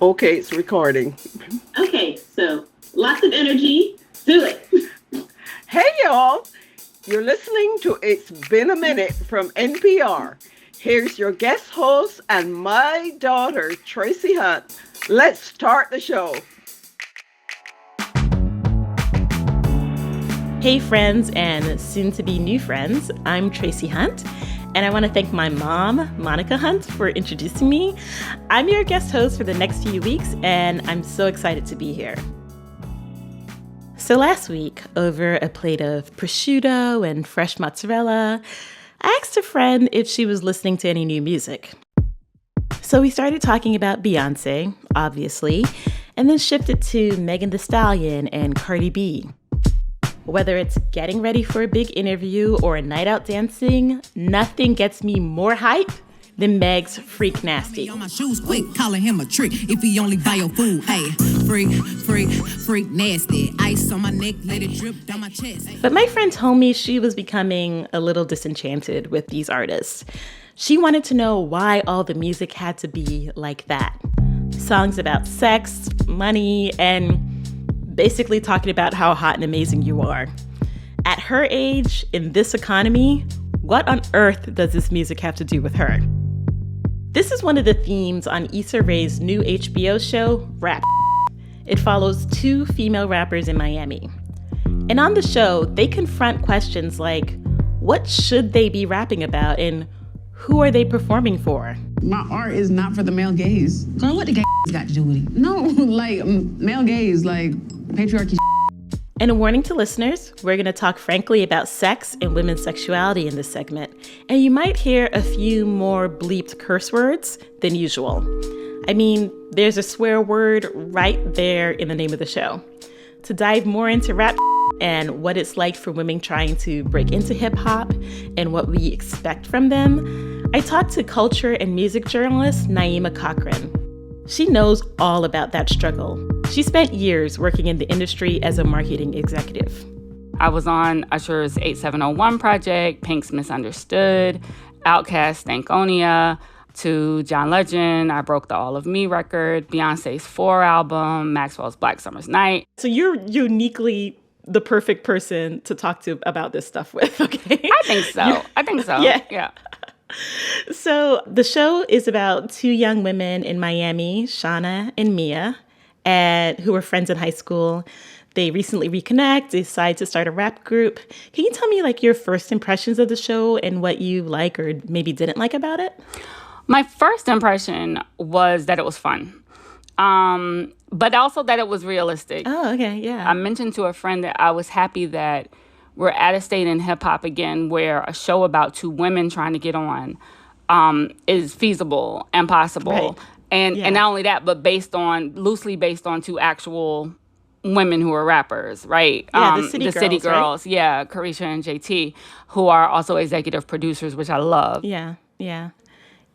Okay, it's recording. Okay, so lots of energy. Do it. Hey, y'all. You're listening to It's Been a Minute from NPR. Here's your guest host and my daughter, Tracie Hunte. Let's start the show. Hey, friends and soon-to-be new friends. I'm Tracie Hunte, and I want to thank my mom, Monica Hunte, for introducing me. I'm your guest host for the next few weeks, and I'm so excited to be here. So last week, over a plate of prosciutto and fresh mozzarella, I asked a friend if she was listening to any new music. So we started talking about Beyonce, obviously, and then shifted to Megan Thee Stallion and Cardi B. Whether it's getting ready for a big interview or a night out dancing, nothing gets me more hype than Meg's Freak Nasty. On my shoes quick, calling him a trick. If he only buy your food, hey, freak nasty. Ice on my neck, let it drip down my chest. But my friend told me she was becoming a little disenchanted with these artists. She wanted to know why all the music had to be like that. Songs about sex, money, and basically talking about how hot and amazing you are. At her age, in this economy, what on earth does this music have to do with her? This is one of the themes on Issa Rae's new HBO show, Rap. It follows two female rappers in Miami. And on the show, they confront questions like, what should they be rapping about and who are they performing for? My art is not for the male gaze. Girl, what the gay got to do with it? No, like male gaze, like patriarchy. And a warning to listeners, we're going to talk frankly about sex and women's sexuality in this segment. And you might hear a few more bleeped curse words than usual. I mean, there's a swear word right there in the name of the show. To dive more into rap and what it's like for women trying to break into hip hop and what we expect from them, I talked to culture and music journalist Naima Cochrane. She knows all about that struggle. She spent years working in the industry as a marketing executive. I was on Usher's 8701 project, Pink's Misunderstood, Outkast's Stankonia, to John Legend, I Broke the All of Me record, Beyonce's 4 album, Maxwell's Black Summer's Night. So you're uniquely the perfect person to talk to about this stuff with, okay? I think so. Yeah. So the show is about two young women in Miami, Shauna and Mia, who were friends in high school. They recently reconnect, decide to start a rap group. Can you tell me like your first impressions of the show and what you like or maybe didn't like about it? My first impression was that it was fun, but also that it was realistic. Oh, okay, yeah. I mentioned to a friend that I was happy that we're at a state in hip hop again where a show about two women trying to get on is feasible and possible. Right. And not only that, but loosely based on two actual women who are rappers, right? Yeah, the City Girls, right? Yeah, Carisha and JT, who are also executive producers, which I love. Yeah.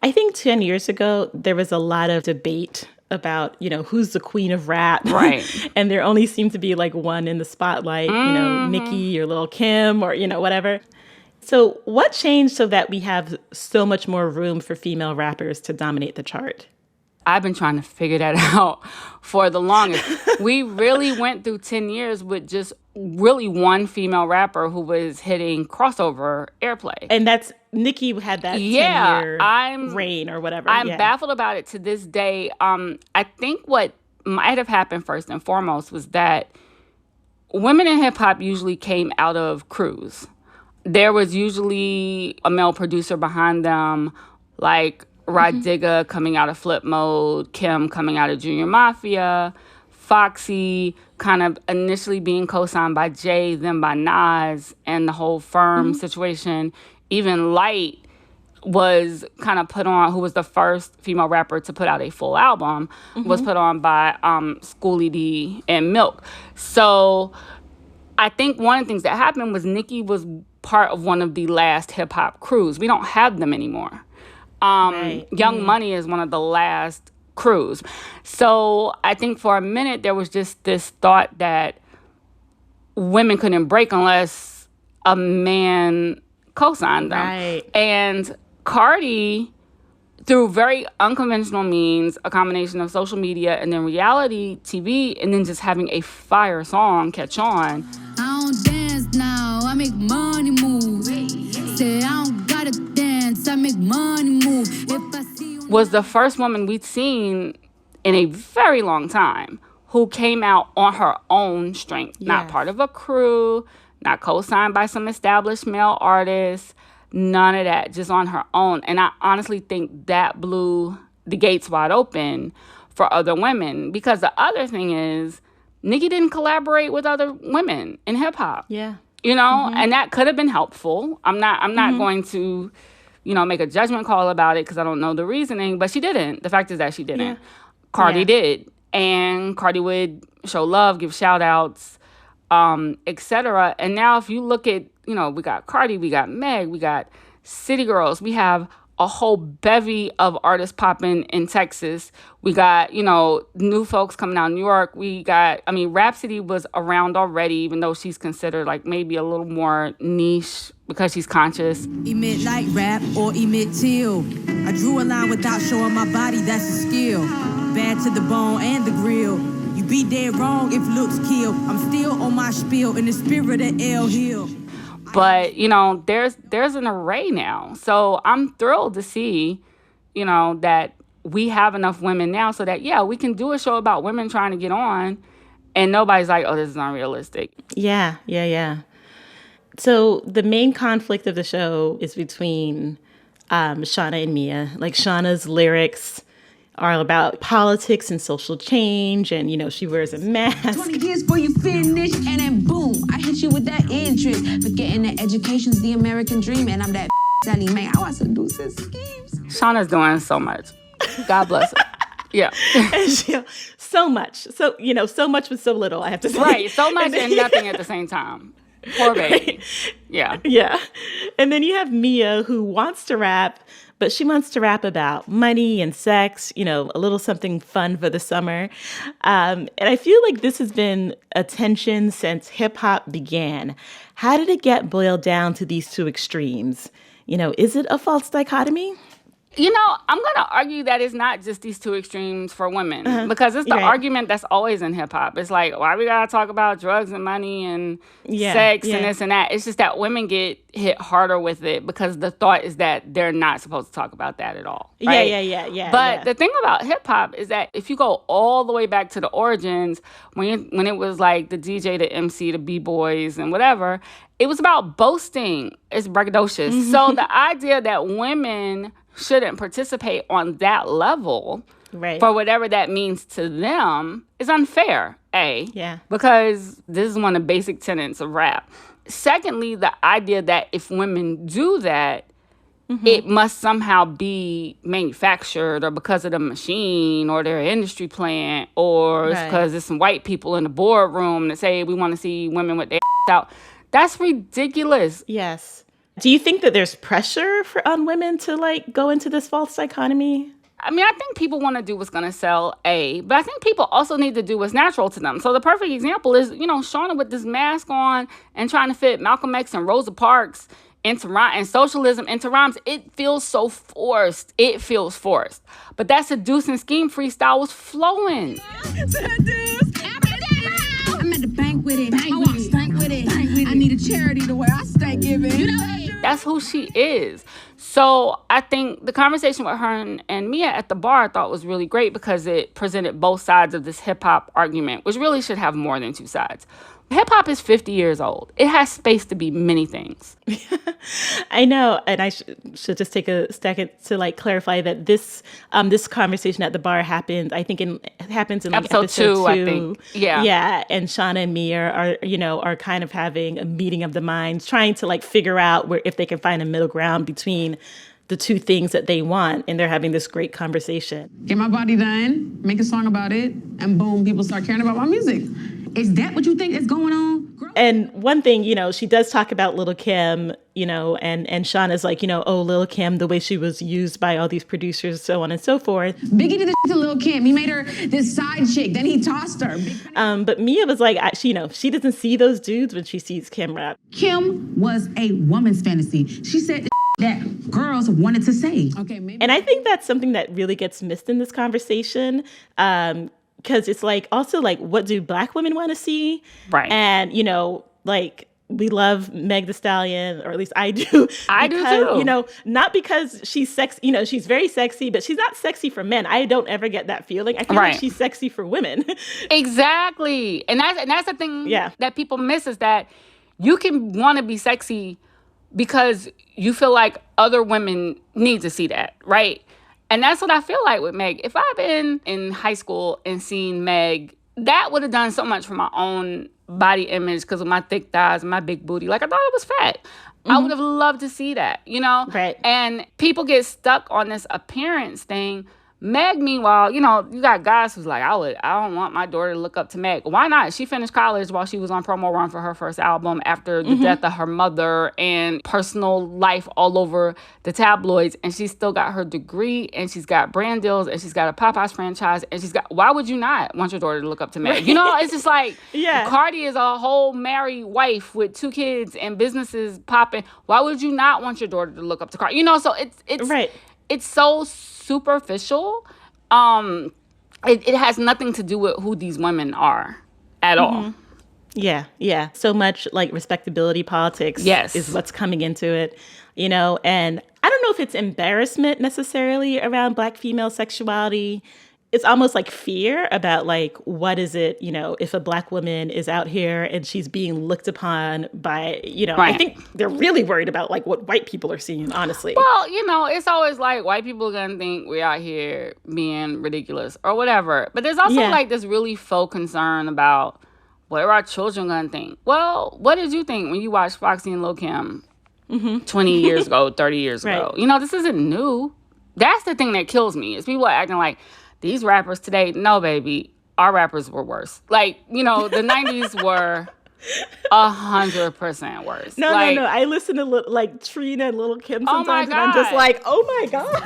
I think 10 years ago, there was a lot of debate about, who's the queen of rap. Right. And there only seemed to be like one in the spotlight, Nicki or Lil' Kim or, whatever. So what changed so that we have so much more room for female rappers to dominate the chart? I've been trying to figure that out for the longest. We really went through 10 years with just really one female rapper who was hitting crossover airplay. And that's Nicki had that 10-year reign or whatever. I'm baffled about it to this day. I think what might have happened first and foremost was that women in hip hop usually came out of crews. There was usually a male producer behind them, like Rod Digga coming out of Flip Mode, Kim coming out of Junior Mafia, Foxy kind of initially being co-signed by Jay, then by Nas, and the whole Firm situation. Even Light was kind of put on, who was the first female rapper to put out a full album, was put on by Schoolie D and Milk. So I think one of the things that happened was Nicki was part of one of the last hip-hop crews. We don't have them anymore. Young Money is one of the last crews. So I think for a minute there was just this thought that women couldn't break unless a man co-signed them. Right. And Cardi through very unconventional means, a combination of social media and then reality TV, and then just having a fire song catch on. I don't dance now, I make money move. Say I don't gotta dance, I make money move. If I see you Was the first woman we'd seen in a very long time who came out on her own strength, not part of a crew, not co-signed by some established male artist, none of that, just on her own. And I honestly think that blew the gates wide open for other women, because the other thing is Nicki didn't collaborate with other women in hip hop. Yeah. You know, and that could have been helpful. I'm not going to, make a judgment call about it because I don't know the reasoning, but she didn't. The fact is that she didn't. Yeah. Cardi did. And Cardi would show love, give shout outs, etc. And now if you look at, we got Cardi, we got Meg, we got City Girls, we have a whole bevy of artists popping in Texas. We got, new folks coming out of New York. Rhapsody was around already, even though she's considered like maybe a little more niche because she's conscious. emit like rap or emit till. I drew a line without showing my body, that's a skill. Bad to the bone and the grill. You be dead wrong if looks kill. I'm still on my spiel in the spirit of El Hill. But, there's an array now. So I'm thrilled to see, that we have enough women now so that, we can do a show about women trying to get on and nobody's like, oh, this is unrealistic. Yeah. So the main conflict of the show is between Shauna and Mia. Like, Shauna's lyrics are about politics and social change, and she wears a mask. 20 years before you finish, and then boom, I hit you with that interest. Forgetting that education's the American dream, and I'm that Sally Mae. I want seduces schemes. Shauna's doing so much. God bless her. Yeah. So much. So, so much with so little, I have to say. Right. So much and nothing at the same time. Poor baby. Yeah. Yeah. And then you have Mia, who wants to rap, but she wants to rap about money and sex, a little something fun for the summer. And I feel like this has been a tension since hip hop began. How did it get boiled down to these two extremes? Is it a false dichotomy? I'm going to argue that it's not just these two extremes for women, because it's the argument that's always in hip hop. It's like, why we got to talk about drugs and money and sex and this and that? It's just that women get hit harder with it because the thought is that they're not supposed to talk about that at all. Right? Yeah. But the thing about hip hop is that if you go all the way back to the origins, when it was like the DJ, the MC, the B-boys and whatever, it was about boasting. It's braggadocious. So the idea that women shouldn't participate on that level for whatever that means to them is unfair, A. Yeah. Because this is one of the basic tenets of rap. Secondly, the idea that if women do that, it must somehow be manufactured or because of the machine or their industry plant or it's because there's some white people in the boardroom that say we want to see women with their out. That's ridiculous. Yes. Do you think that there's pressure on women to go into this false dichotomy? I think people want to do what's going to sell, A, but I think people also need to do what's natural to them. So the perfect example is, Shauna with this mask on and trying to fit Malcolm X and Rosa Parks into and socialism into rhymes. It feels so forced. It feels forced. But that seduce and scheme freestyle was flowing. I'm at the bank with it. I want stank with it. I need a charity the way I stank giving. That's who she is. So I think the conversation with her and Mia at the bar I thought was really great because it presented both sides of this hip-hop argument, which really should have more than two sides. Hip-hop is 50 years old. It has space to be many things. I know, and I should just take a second to clarify that this conversation at the bar happens in episode 2, I think. Yeah, and Shauna and Mia are kind of having a meeting of the minds, trying to figure out if they can find a middle ground between the two things that they want, and they're having this great conversation. Get my body done, make a song about it, and boom, people start caring about my music. Is that what you think is going on? And one thing, she does talk about Lil' Kim, and Shauna's like, oh, Lil' Kim, the way she was used by all these producers, so on and so forth. Biggie did this to Lil' Kim. He made her this side chick. Then he tossed her. But Mia was like, she doesn't see those dudes when she sees Kim rap. Kim was a woman's fantasy. She said that girls wanted to say. Okay, maybe. And I think that's something that really gets missed in this conversation. Because it's like, also like, what do Black women want to see? Right. And, you know, like, we love Meg Thee Stallion, or at least I do. I do too. You know, not because she's sexy, you know, she's very sexy, but she's not sexy for men. I don't ever get that feeling. I feel like she's sexy for women. Exactly. And that's the thing that people miss, is that you can want to be sexy because you feel like other women need to see that, right? And that's what I feel like with Meg. If I'd been in high school and seen Meg, that would have done so much for my own body image because of my thick thighs and my big booty. Like, I thought it was fat. Mm-hmm. I would have loved to see that, you know? Right. And people get stuck on this appearance thing. Meg, meanwhile, you know, you got guys who's like, I don't want my daughter to look up to Meg. Why not? She finished college while she was on promo run for her first album after the death of her mother, and personal life all over the tabloids. And she's still got her degree, and she's got brand deals, and she's got a Popeyes franchise, and why would you not want your daughter to look up to Meg? Right. You know, it's just like, Cardi is a whole married wife with 2 kids and businesses popping. Why would you not want your daughter to look up to Cardi? You know, so it's so superficial. It has nothing to do with who these women are at all. Yeah. So much like respectability politics is what's coming into it, you know, and I don't know if it's embarrassment necessarily around Black female sexuality. It's almost like fear about like, what is it, you know, if a Black woman is out here and she's being looked upon by, you know, I think they're really worried about like what white people are seeing, honestly. Well, you know, it's always like white people are going to think we're out here being ridiculous or whatever. But there's also like this really faux concern about what are our children going to think? Well, what did you think when you watched Foxy and Lil' Kim 20 years ago, 30 years ago? You know, this isn't new. That's the thing that kills me, is people are acting like, these rappers today, no, baby, our rappers were worse. Like, you know, the 90s were 100% worse. No. I listen to like Trina and Lil' Kim sometimes, and I'm just like, oh my God.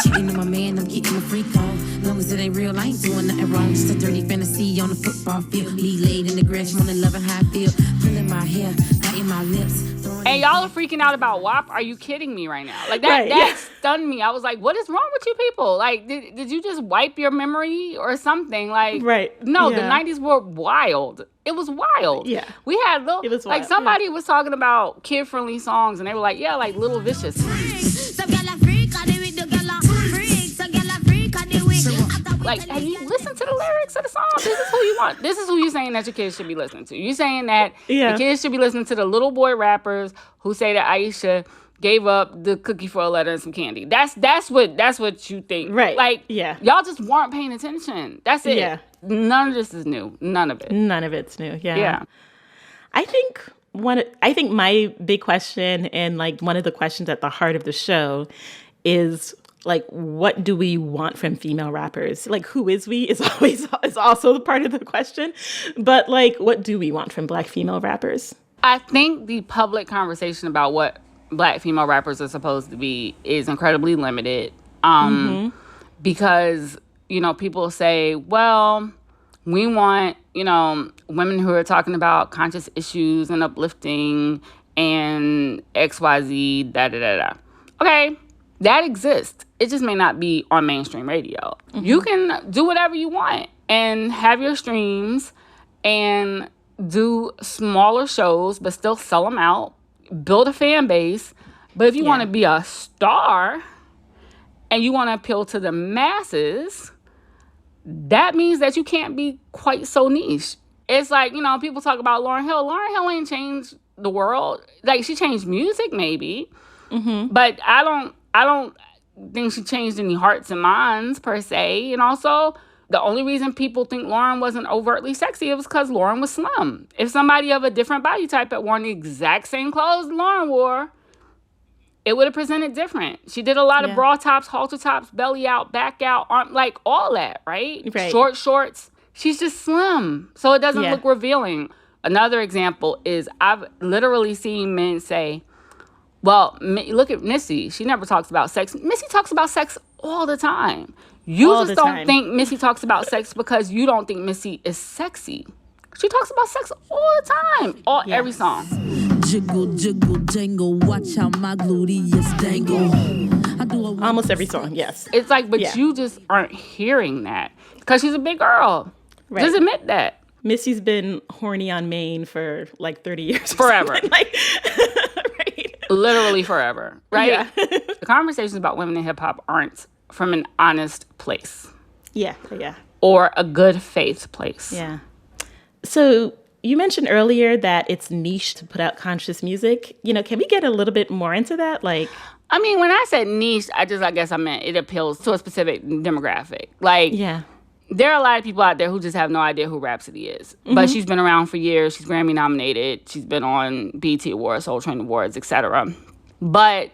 Cheating on my man, I'm getting a freak on. Long as it ain't real, I ain't doing nothing wrong. Just a dirty fantasy on the football field. Me laid in the grass, wanna love and how I feel. Pulling my hair, biting my lips. And y'all are freaking out about WAP? Are you kidding me right now? Like, that stunned me. I was like, what is wrong with you people? Like, did you just wipe your memory or something? Like, no, the 90s were wild. It was wild. Yeah. We had little, it was wild. Like, somebody was talking about kid-friendly songs, and they were like, yeah, like Little Vicious. Like, have you listened to the lyrics of the song? This is who you want. This is who you're saying that your kids should be listening to. You're saying that the kids should be listening to the little boy rappers who say that Aisha gave up the cookie for a letter and some candy. That's what you think. Right. Like, y'all just weren't paying attention. That's it. Yeah. None of this is new. None of it. None of it's new. Yeah. I think my big question, and like one of the questions at the heart of the show, is like, what do we want from female rappers? Like, who is we is also part of the question. But like, what do we want from Black female rappers? I think the public conversation about what Black female rappers are supposed to be is incredibly limited. Because, you know, people say, well, we want, you know, women who are talking about conscious issues and uplifting and XYZ, da-da-da-da. Okay, that exists. It just may not be on mainstream radio. You can do whatever you want and have your streams and do smaller shows, but still sell them out, build a fan base. But if you want to be a star and you want to appeal to the masses, that means that you can't be quite so niche. It's like, you know, people talk about Lauryn Hill. Lauryn Hill ain't changed the world. Like, she changed music maybe, but I don't think she changed any hearts and minds per se. And also, the only reason people think Lauryn wasn't overtly sexy, it was because Lauryn was slim. If somebody of a different body type had worn the exact same clothes Lauryn wore, it would have presented different. She did a lot of bra tops, halter tops, belly out, back out, arm, like all that, right? Short shorts. She's just slim, so it doesn't look revealing. Another example is I've literally seen men say, well, look at Missy. She never talks about sex. Missy talks about sex all the time. You just don't think Missy talks about sex because you don't think Missy is sexy. She talks about sex all the time, every song. Jiggle, jiggle, jangle, watch how my gluteus dangle. I do a Almost every song, yes. It's like, but Yeah. you just aren't hearing that because she's a big girl. Right. Just admit that. Missy's been horny on Maine for like 30 years. Forever. Like, right. Literally forever, right? Yeah. The conversations about women in hip hop aren't from an honest place Yeah. or a good faith place. Yeah. So you mentioned earlier that it's niche to put out conscious music. Can we get a little bit more into that? Like, I mean, when I said niche, I guess I meant it appeals to a specific demographic. Like, yeah. there are a lot of people out there who just have no idea who Rhapsody is. Mm-hmm. But she's been around for years. She's Grammy nominated. She's been on BET Awards, Soul Train Awards, etc. But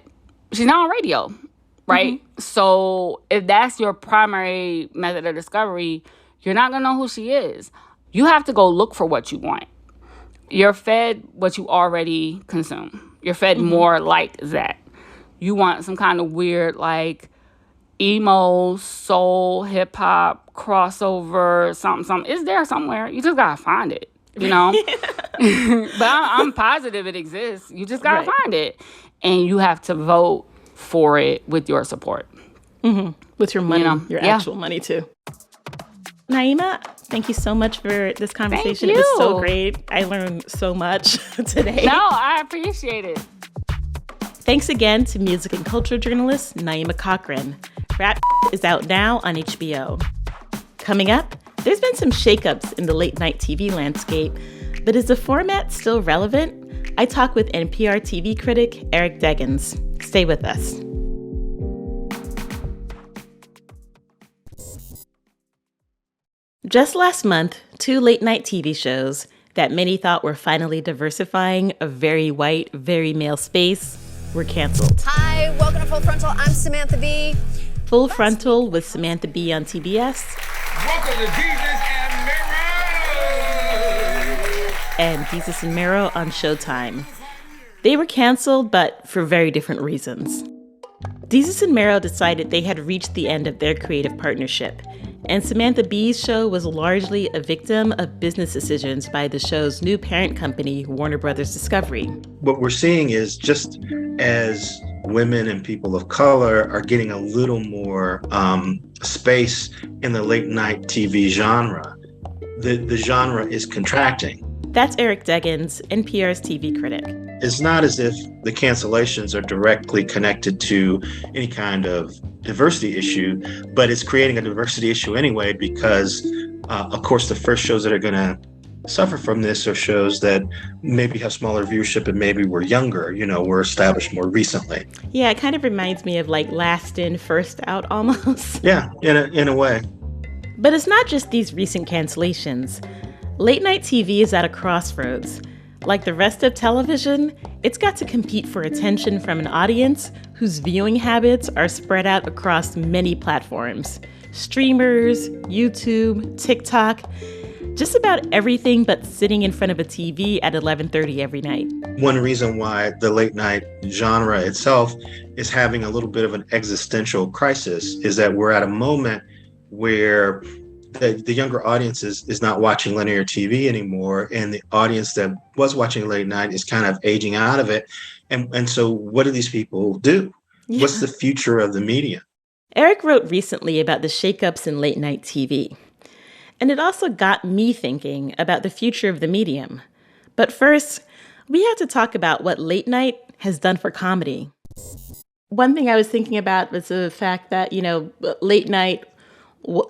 she's not on radio, right? Mm-hmm. So if that's your primary method of discovery, you're not going to know who she is. You have to go look for what you want. You're fed what you already consume. You're fed more like that. You want some kind of weird, like, emo, soul, hip hop, crossover, something. It's there somewhere. You just gotta find it, But I'm positive it exists. You just gotta find it. And you have to vote for it with your support. Mm-hmm. With your money, your Yeah. actual money too. Naima, thank you so much for this conversation. Thank It was so you. great. I learned so much today. No, I appreciate it. Thanks again to music and culture journalist Naima Cochrane. Rap is out now on HBO. Coming up, there's been some shakeups in the late night TV landscape, but is the format still relevant? I talk with NPR TV critic Eric Deggans. Stay with us. Just last month, 2 late-night TV shows that many thought were finally diversifying a very white, very male space were canceled. Hi, welcome to Full Frontal. I'm Samantha Bee. Full Frontal with Samantha Bee on TBS Welcome to Jesus and Mary. and Jesus and Mero on Showtime. They were canceled, but for very different reasons. Jesus and Mero decided they had reached the end of their creative partnership, and Samantha Bee's show was largely a victim of business decisions by the show's new parent company, Warner Brothers Discovery. What we're seeing is just as women and people of color are getting a little more space in the late night TV genre, the genre is contracting. That's Eric Deggans, NPR's TV critic. It's not as if the cancellations are directly connected to any kind of diversity issue, but it's creating a diversity issue anyway because, of course, the first shows that are going to suffer from this are shows that maybe have smaller viewership and maybe were younger, were established more recently. Yeah, it kind of reminds me of like last in, first out almost. Yeah, in a way. But it's not just these recent cancellations. Late night TV is at a crossroads. Like the rest of television, it's got to compete for attention from an audience whose viewing habits are spread out across many platforms. Streamers, YouTube, TikTok, just about everything but sitting in front of a TV at 11:30 every night. One reason why the late night genre itself is having a little bit of an existential crisis is that we're at a moment where the younger audience is not watching linear TV anymore, and the audience that was watching late night is kind of aging out of it. And so what do these people do? Yeah. What's the future of the media? Eric wrote recently about the shakeups in late night TV. And it also got me thinking about the future of the medium. But first, we have to talk about what late night has done for comedy. One thing I was thinking about was the fact that, late night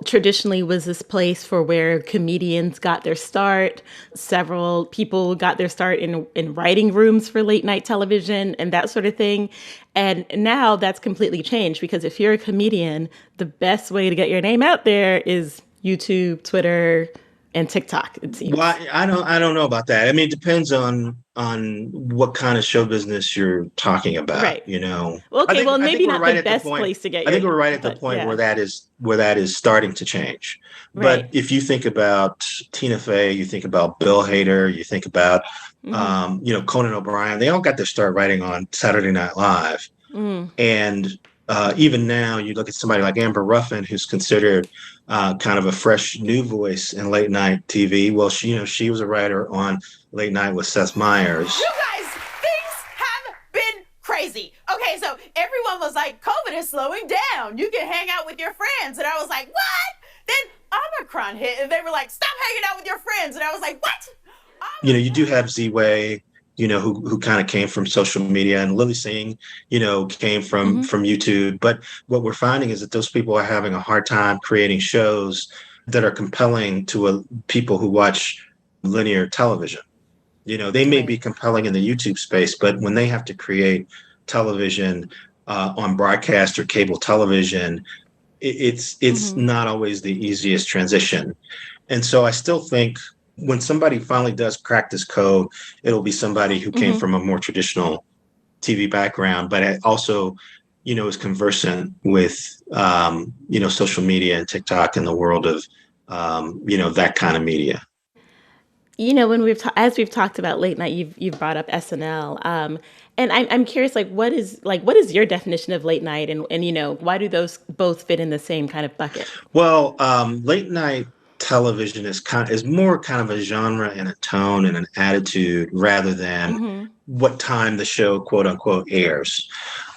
traditionally was this place for where comedians got their start. Several people got their start in writing rooms for late night television and that sort of thing. And now that's completely changed because if you're a comedian, the best way to get your name out there is YouTube, Twitter, and TikTok, it seems. Well, I don't know about that. I mean, it depends on what kind of show business you're talking about. Right. Okay, maybe not the best place to get your. I think we're right at the point where that is starting to change. Right. But if you think about Tina Fey, you think about Bill Hader, you think about Conan O'Brien, they all got their start writing on Saturday Night Live. And even now, you look at somebody like Amber Ruffin, who's considered kind of a fresh new voice in late night TV. Well, she was a writer on Late Night with Seth Meyers. You guys okay, so everyone was like, COVID is slowing down. You can hang out with your friends. And I was like, what? Then Omicron hit and they were like, stop hanging out with your friends. And I was like, what? You know, you do have Z-Way, you know, who kind of came from social media, and Lily Singh, you know, came from YouTube. But what we're finding is that those people are having a hard time creating shows that are compelling to people who watch linear television. You know, they may be compelling in the YouTube space, but when they have to create television on broadcast or cable television, it's not always the easiest transition. And so I still think when somebody finally does crack this code, it'll be somebody who came from a more traditional TV background, but also, you know, is conversant with, you know, social media and TikTok and the world of, you know, that kind of media. You know, when as we've talked about late night, you've brought up SNL, and I'm curious, like, what is your definition of late night, and you know, why do those both fit in the same kind of bucket? Well, late night television is more kind of a genre and a tone and an attitude rather than what time the show, quote unquote, airs.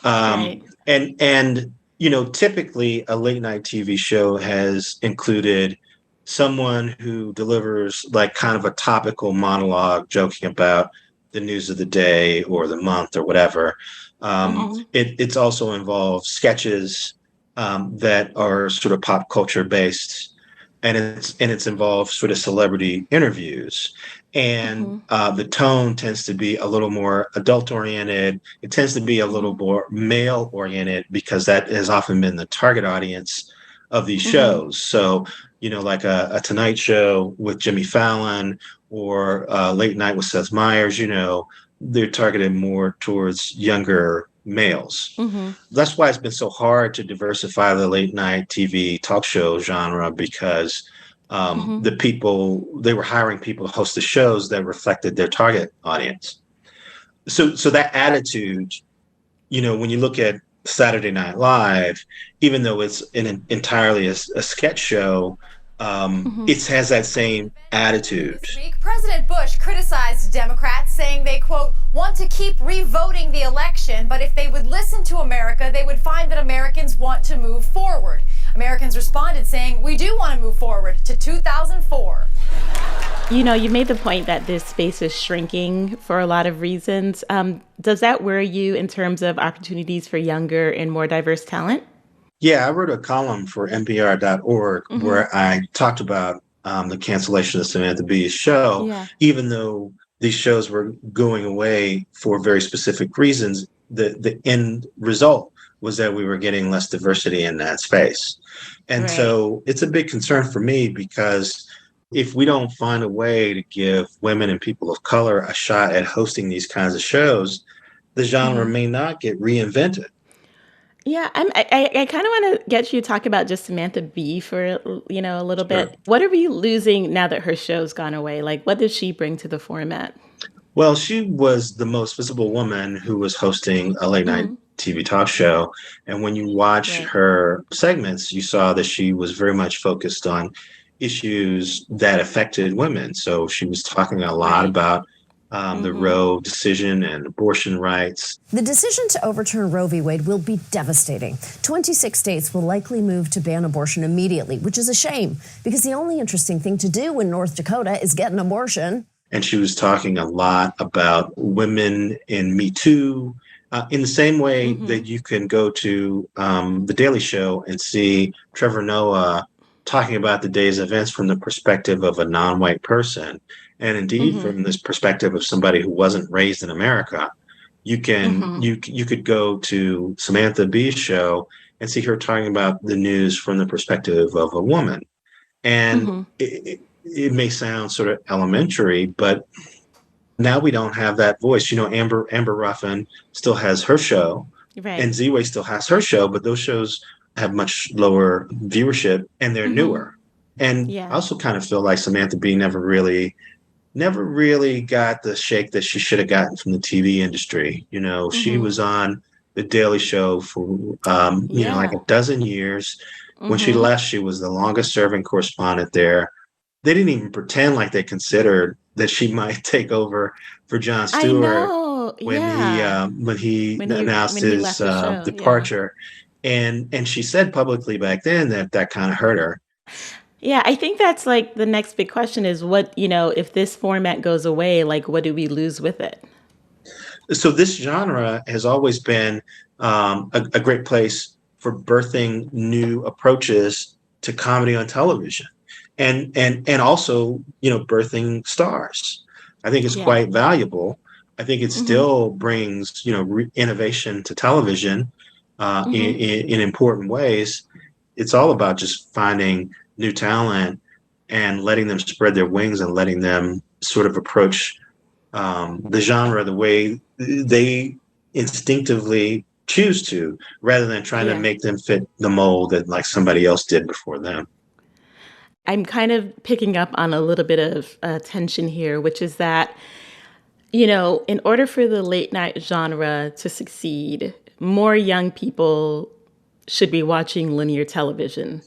And you know, typically a late night TV show has included someone who delivers like kind of a topical monologue joking about the news of the day or the month or whatever. It's also involved sketches that are sort of pop culture based. And it's involved sort of celebrity interviews, and the tone tends to be a little more adult oriented. It tends to be a little more male oriented because that has often been the target audience of these shows. So, you know, like a Tonight Show with Jimmy Fallon or Late Night with Seth Meyers, you know, they're targeted more towards younger males. That's why it's been so hard to diversify the late night TV talk show genre, because they were hiring people to host the shows that reflected their target audience. So that attitude, you know, when you look at Saturday Night Live, even though it's entirely a sketch show, it has that same attitude. This week, President Bush criticized Democrats, saying they, quote, want to keep revoting the election, but if they would listen to America, they would find that Americans want to move forward. Americans responded saying, we do want to move forward to 2004. You know, you made the point that this space is shrinking for a lot of reasons. Does that worry you in terms of opportunities for younger and more diverse talent? Yeah, I wrote a column for NPR.org where I talked about the cancellation of Samantha Bee's show. Even though these shows were going away for very specific reasons, the end result was that we were getting less diversity in that space. And so it's a big concern for me, because if we don't find a way to give women and people of color a shot at hosting these kinds of shows, the genre may not get reinvented. Yeah, I kind of want to get you to talk about just Samantha Bee for, you know, a little bit. What are we losing now that her show's gone away? Like, what does she bring to the format? Well, she was the most visible woman who was hosting a late night TV talk show. And when you watch her segments, you saw that she was very much focused on issues that affected women. So she was talking a lot about the Roe decision and abortion rights. The decision to overturn Roe v. Wade will be devastating. 26 states will likely move to ban abortion immediately, which is a shame, because the only interesting thing to do in North Dakota is get an abortion. And she was talking a lot about women in Me Too, in the same way that you can go to The Daily Show and see Trevor Noah talking about the day's events from the perspective of a non-white person. And indeed, from this perspective of somebody who wasn't raised in America, you can you could go to Samantha Bee's show and see her talking about the news from the perspective of a woman. And it may sound sort of elementary, but now we don't have that voice. You know, Amber Ruffin still has her show, and Z-Way still has her show, but those shows have much lower viewership and they're newer. And I also kind of feel like Samantha Bee never really got the shake that she should have gotten from the TV industry. You know, she was on The Daily Show for, you know, like a dozen years. When she left, she was the longest serving correspondent there. They didn't even pretend like they considered that she might take over for Jon Stewart. when he announced when he his left the show, departure. And she said publicly back then that kind of hurt her. Yeah, I think that's like the next big question is what, if this format goes away, like what do we lose with it? So this genre has always been a great place for birthing new approaches to comedy on television, and also birthing stars. I think it's quite valuable. I think it still brings innovation to television in important ways. It's all about just finding new talent and letting them spread their wings and letting them sort of approach the genre the way they instinctively choose to, rather than trying to make them fit the mold that like somebody else did before them. I'm kind of picking up on a little bit of tension here, which is that, in order for the late night genre to succeed, more young people should be watching linear television,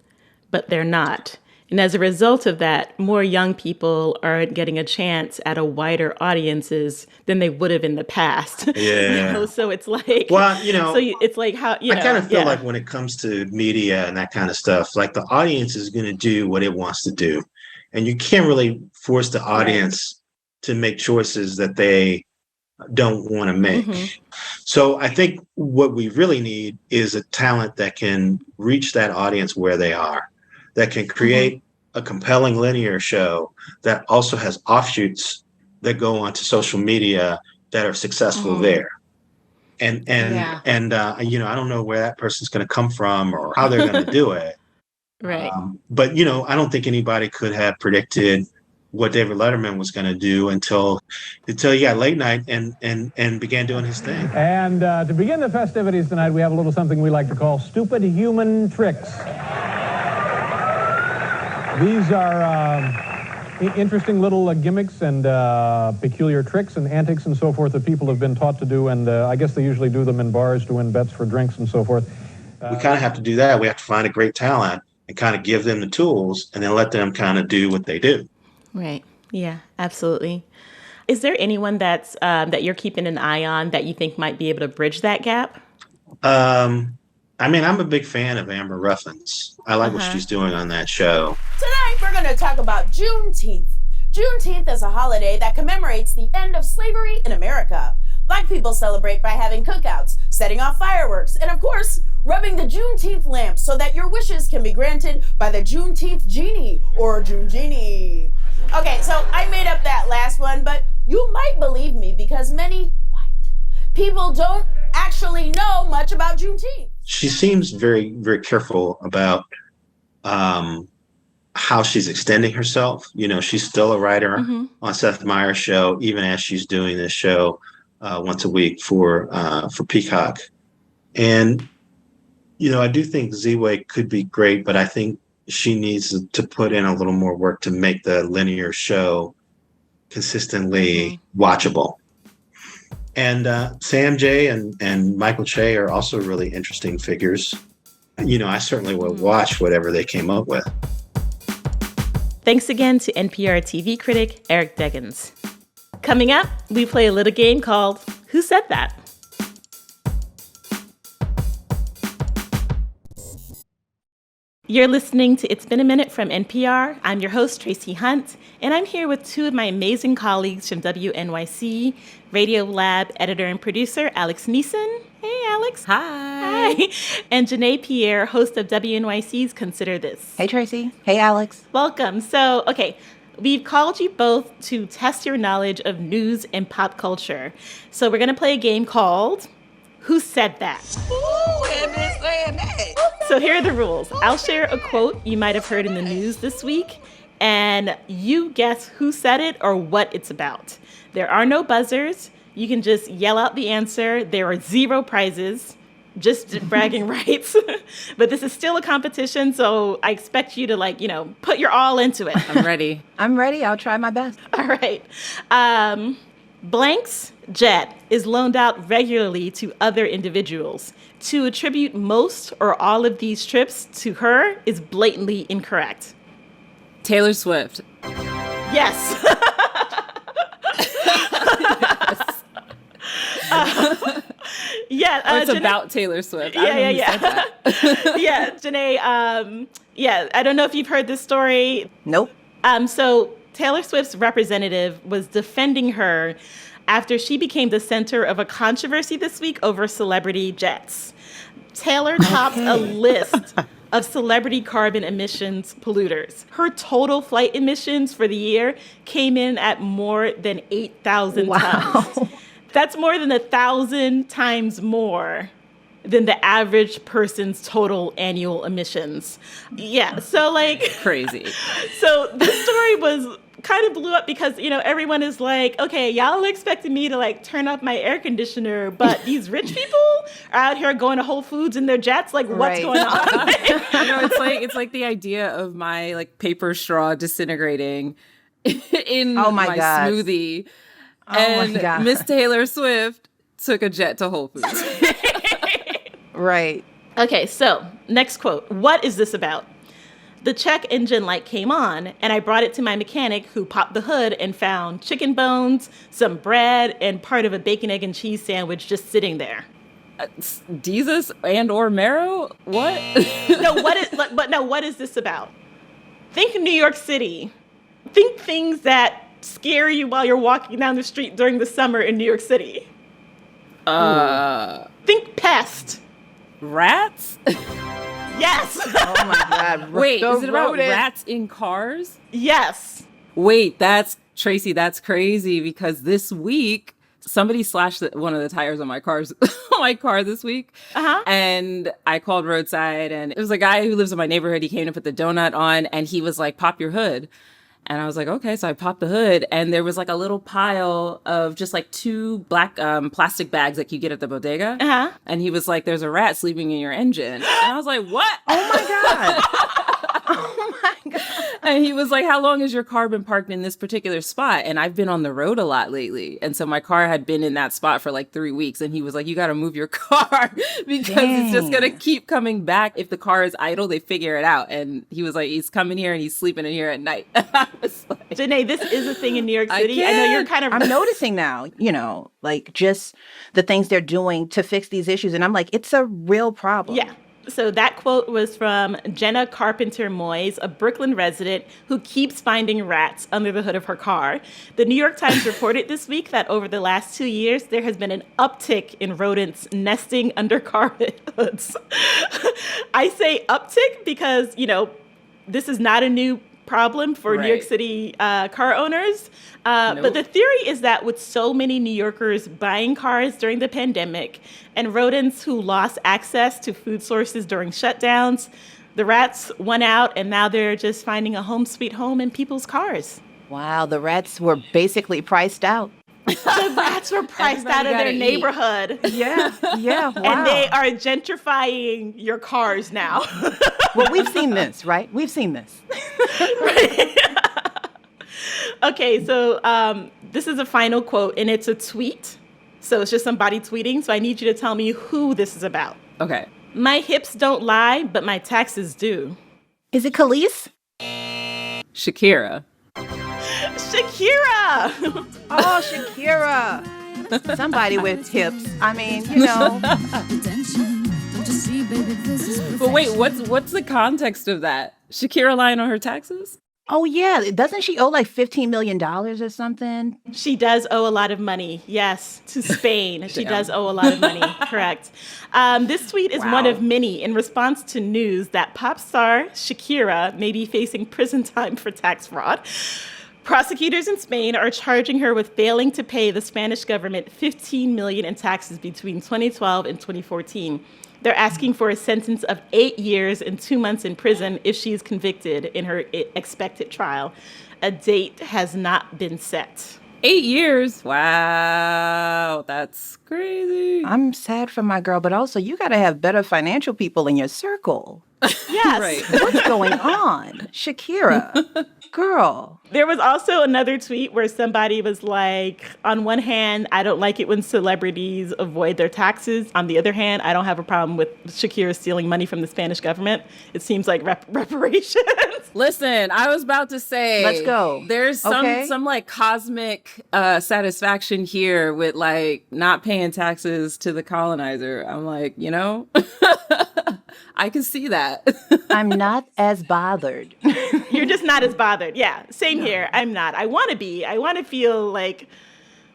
but they're not. And as a result of that, more young people are getting a chance at a wider audiences than they would have in the past. Yeah. So it's like, well, so it's like how, I kind of feel like when it comes to media and that kind of stuff, like the audience is going to do what it wants to do. And you can't really force the audience to make choices that they don't want to make. So I think what we really need is a talent that can reach that audience where they are, that can create a compelling linear show that also has offshoots that go onto social media that are successful there. And I don't know where that person's going to come from or how they're going to do it. Right. But I don't think anybody could have predicted what David Letterman was going to do until he got late night and began doing his thing. And to begin the festivities tonight, we have a little something we like to call stupid human tricks. These are interesting little gimmicks and peculiar tricks and antics and so forth that people have been taught to do, and I guess they usually do them in bars to win bets for drinks and so forth. We kind of have to do that. We have to find a great talent and kind of give them the tools and then let them kind of do what they do. Right. Yeah, absolutely. Is there anyone that's that you're keeping an eye on that you think might be able to bridge that gap? I'm a big fan of Amber Ruffins. I like what she's doing on that show. Tonight, we're going to talk about Juneteenth. Juneteenth is a holiday that commemorates the end of slavery in America. Black people celebrate by having cookouts, setting off fireworks, and of course, rubbing the Juneteenth lamp so that your wishes can be granted by the Juneteenth genie or June genie. Okay, so I made up that last one, but you might believe me because many white people don't actually know much about Juneteenth. She seems very, very careful about how she's extending herself. She's still a writer on Seth Meyers' show, even as she's doing this show once a week for Peacock. And, I do think Z-Way could be great, but I think she needs to put in a little more work to make the linear show consistently watchable. And Sam Jay and Michael Che are also really interesting figures. I certainly will watch whatever they came up with. Thanks again to NPR TV critic Eric Deggans. Coming up, we play a little game called Who Said That? You're listening to It's Been a Minute from NPR. I'm your host, Tracie Hunte, and I'm here with two of my amazing colleagues from WNYC, Radiolab editor and producer, Alex Neason. Hey, Alex. Hi. Hi. And Janae Pierre, host of WNYC's Consider This. Hey, Tracie. Hey, Alex. Welcome. So, we've called you both to test your knowledge of news and pop culture. So we're going to play a game called Who Said That? Ooh, and been saying that. So here are the rules. I'll share a quote you might have heard in the news this week, and you guess who said it or what it's about. There are no buzzers. You can just yell out the answer. There are 0 prizes, just bragging rights. But this is still a competition, so I expect you to, put your all into it. I'm ready. I'm ready. I'll try my best. All right. Blank's jet is loaned out regularly to other individuals. To attribute most or all of these trips to her is blatantly incorrect. Taylor Swift. Yes. Yeah. It's about Taylor Swift. Yeah. Yeah, Janae, I don't know if you've heard this story. Nope. So Taylor Swift's representative was defending her after she became the center of a controversy this week over celebrity jets. Taylor topped a list of celebrity carbon emissions polluters. Her total flight emissions for the year came in at more than 8,000 tons. That's more than 1,000 times more than the average person's total annual emissions. Yeah, so like... Crazy. So this story was kind of blew up because, everyone is like, okay, y'all expected me to like turn up my air conditioner, but these rich people are out here going to Whole Foods in their jets. Like, what's going on? It's like the idea of my like paper straw disintegrating in my smoothie. And Miss Taylor Swift took a jet to Whole Foods. Right. Okay, so next quote. What is this about? The check engine light came on, and I brought it to my mechanic, who popped the hood and found chicken bones, some bread, and part of a bacon, egg, and cheese sandwich just sitting there. Jesus and/or marrow? What? What is this about? Think New York City. Think things that scare you while you're walking down the street during the summer in New York City. Think pest. Rats? Yes. Oh my God. Wait, is it about rats in cars? Yes. Wait, Tracie, that's crazy because this week somebody slashed one of the tires on my car this week. And I called roadside, and it was a guy who lives in my neighborhood. He came to put the donut on, and he was like, "Pop your hood." And I was like, okay. So I popped the hood, and there was like a little pile of just like 2 black plastic bags that you get at the bodega. And he was like, "There's a rat sleeping in your engine." And I was like, what? Oh my God. Oh my God. And he was like, "How long has your car been parked in this particular spot?" And I've been on the road a lot lately. And so my car had been in that spot for like 3 weeks. And he was like, "You got to move your car because it's just going to keep coming back. If the car is idle, they figure it out." And he was like, "He's coming here and he's sleeping in here at night." Like, Janae, this is a thing in New York City. I know you're kind of... I'm noticing now, like just the things they're doing to fix these issues. And I'm like, it's a real problem. Yeah. So that quote was from Jenna Carpenter Moyes, a Brooklyn resident who keeps finding rats under the hood of her car. The New York Times reported this week that over the last 2 years, there has been an uptick in rodents nesting under car hoods. I say uptick because, this is not a new problem for New York City car owners. But the theory is that with so many New Yorkers buying cars during the pandemic and rodents who lost access to food sources during shutdowns, the rats won out, and now they're just finding a home sweet home in people's cars. Wow, the rats were basically priced out. The rats were priced out of their neighborhood. Yeah, wow. And they are gentrifying your cars now. Well, we've seen this, right? We've seen this. Right. Okay, so this is a final quote, and it's a tweet. So it's just somebody tweeting. So I need you to tell me who this is about. Okay. My hips don't lie, but my taxes do. Is it Khalees? Shakira. Shakira! Oh, Shakira. Somebody with hips. I mean, But wait, what's the context of that? Shakira lying on her taxes? Oh, yeah. Doesn't she owe like $15 million or something? She does owe a lot of money. Yes, to Spain. She does owe a lot of money. Correct. This tweet is one of many in response to news that pop star Shakira may be facing prison time for tax fraud. Prosecutors in Spain are charging her with failing to pay the Spanish government $15 million in taxes between 2012 and 2014. They're asking for a sentence of 8 years and 2 months in prison if she is convicted in her expected trial. A date has not been set. 8 years? Wow, that's crazy. I'm sad for my girl, but also you got to have better financial people in your circle. Yes. Right. What's going on? Shakira, girl. There was also another tweet where somebody was like, on one hand, I don't like it when celebrities avoid their taxes. On the other hand, I don't have a problem with Shakira stealing money from the Spanish government. It seems like reparations. Listen, I was about to say, let's go. There's some like cosmic satisfaction here with like not paying taxes to the colonizer. I'm like, I can see that. I'm not as bothered. You're just not as bothered. Yeah, same here. I'm not. I want to be. I want to feel like,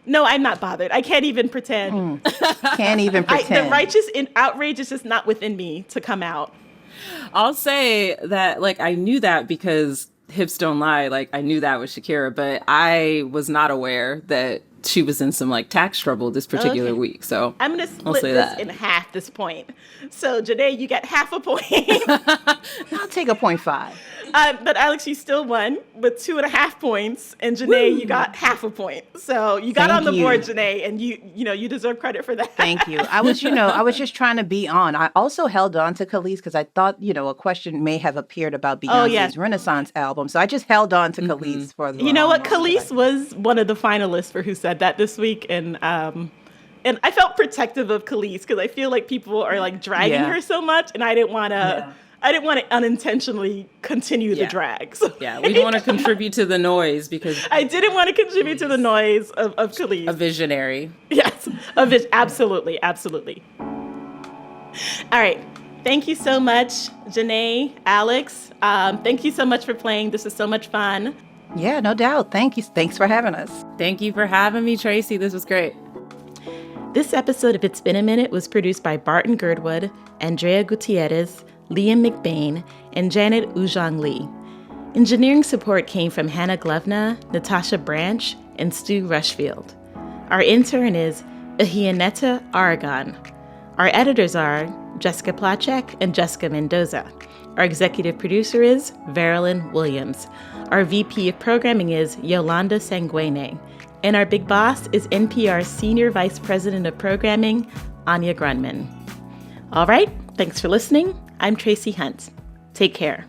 no, I'm not bothered. I can't even pretend. Can't even pretend. The righteous outrage is just not within me to come out. I'll say that, like, I knew that because hips don't lie. Like, I knew that was Shakira, but I was not aware that she was in some like tax trouble this particular week. So I'm going to split this in half this point. So Janae, you get half a point. I'll take a 0.5. But Alex, you still won with 2.5 points, and Janae, you got half a point. So you got on the board, Janae, and you deserve credit for that. Thank you. I was just trying to be on. I also held on to Khalees because I thought, a question may have appeared about Beyonce's Renaissance album. So I just held on to Khalees for the. You know what? Khalees was one of the finalists for Who Said That this week, and I felt protective of Khalees because I feel like people are like dragging her so much, and I didn't want to. I didn't want to unintentionally continue the drag. So we didn't want to contribute to the noise because I didn't want to contribute to the noise of Khalees. A visionary. Yes, absolutely. All right. Thank you so much, Janae, Alex. Thank you so much for playing. This was so much fun. Yeah, no doubt. Thank you. Thanks for having us. Thank you for having me, Tracie. This was great. This episode of It's Been a Minute was produced by Barton Girdwood, Andrea Gutierrez, Liam McBain, and Janet Ujong Lee. Engineering support came from Hannah Glovna, Natasha Branch, and Stu Rushfield. Our intern is Ahianeta Aragon. Our editors are Jessica Placek and Jessica Mendoza. Our executive producer is Verilyn Williams. Our VP of programming is Yolanda Sanguene. And our big boss is NPR's Senior Vice President of Programming, Anya Grunman. All right, thanks for listening. I'm Tracie Hunte. Take care.